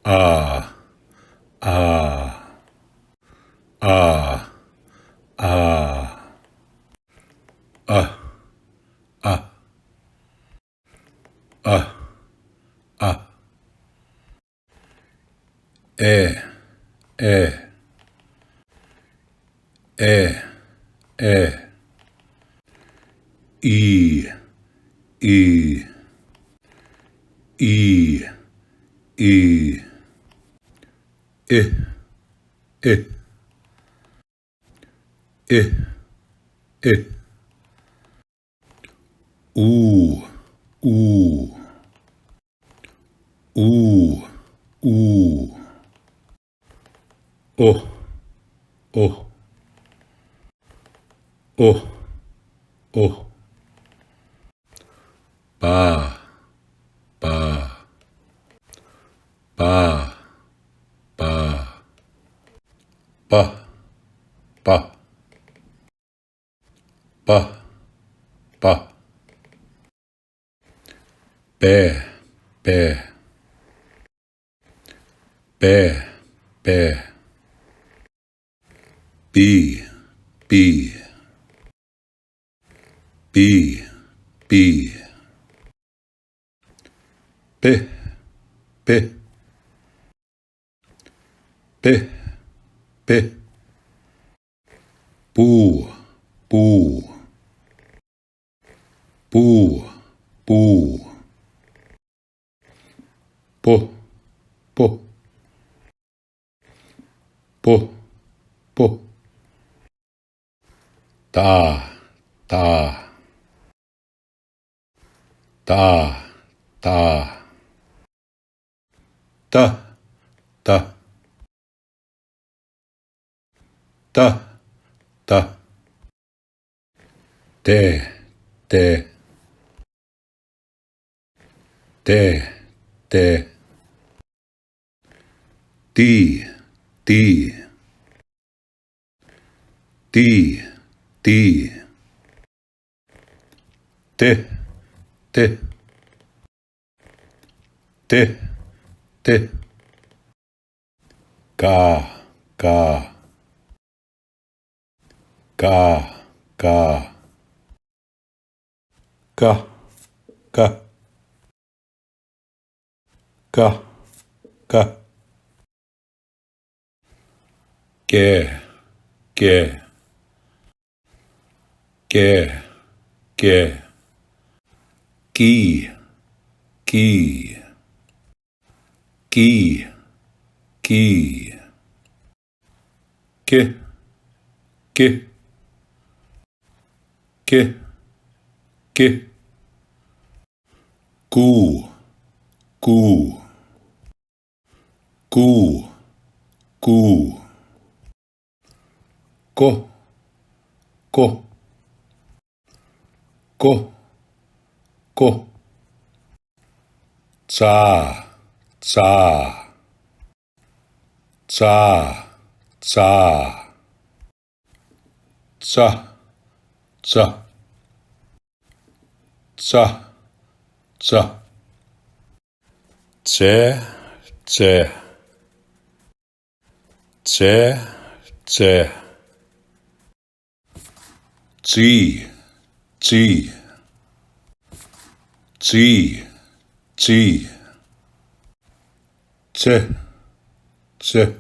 ah, ah, ah, ah, ah, ah, ah, ah, eh, eh, eh, eh, e, e, e, e, eh, eh, eh, eh, uh, uh, uh, oh, oh, oh, oh, pa, pa, pa, pa, pa, pa, pa, pa, pé, pé, pé, pé, pi, pi, pi, pi, pe, pe, pe, pe, pu, pu, pu, pu, po, po, po, po, ta, ta, ta, ta, ta, ta, ta, ta, te, te, te, te, ti, ti, ti, ti, te, te, te, te, ka, ka, ka, ka, ka, ka, ka, ka, que, que, que, que, ki, ki, ki, ki, que, que, que, que, cu, cu, cu, cu, co, co, co, co, ca, ca, ca, ca, ca, ca, ca, ca, ce, ce, ce, ce, ci, ci, ci, ci, ce, ce,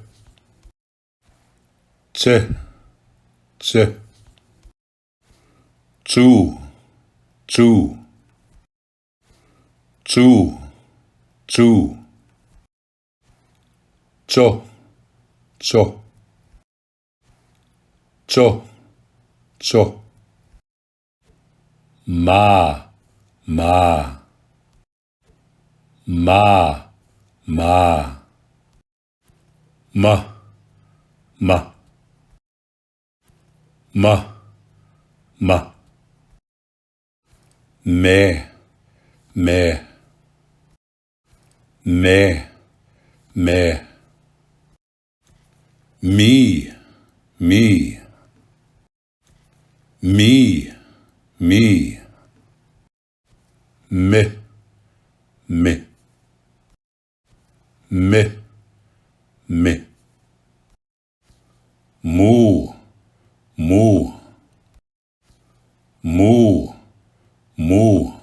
ce, ce, cu, cu, cu, cu, co, co, co, co, ma, ma, ma, ma, ma, ma, ma, ma, me, me, me, me, me, me, me, me, me, me, me, me, mu, mu, mu, mu,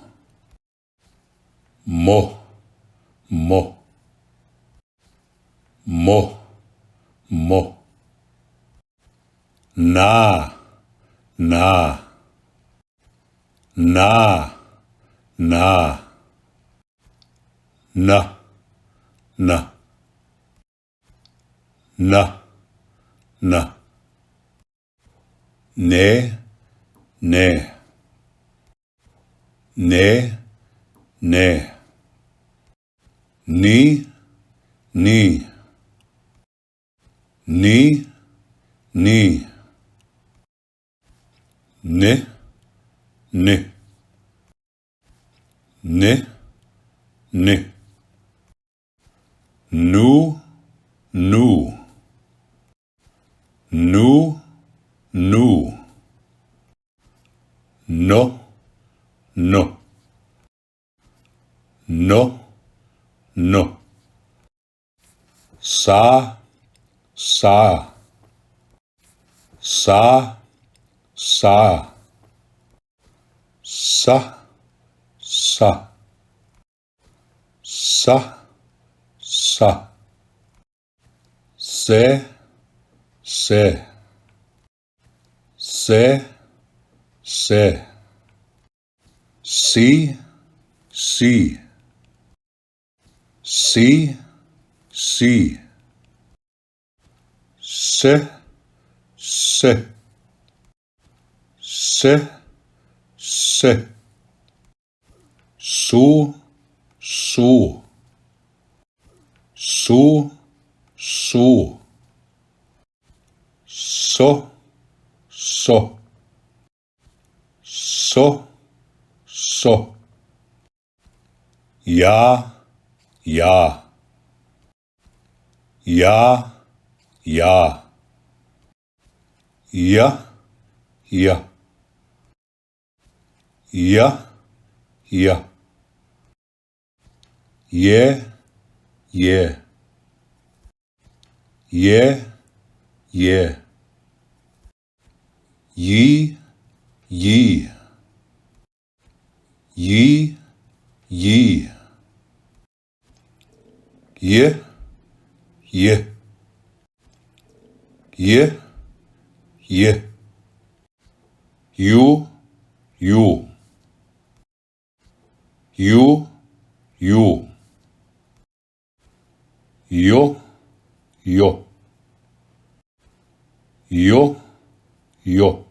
mo, mo, mo, mo, na, na, na, na, na, na, na, na, ne, ne, ne, ne, ni, ni, ni, ni, ne, ne, ne, ne, nu, nu, nu, nu, no, no, no, no, sa, sa, sa, sa, sa, sa, sa, sa, se, se, se, se, si, si, si, si, se, se, se, se, su, su, su, su, so, so, so, so, ya, ya, ya, ya, ya, ya, ya, ya, ye, ye, ye, ye, ye, ye, ye, ye, ye, ye, ye, ye, you, you, you, you, yo, yo, yo, yo.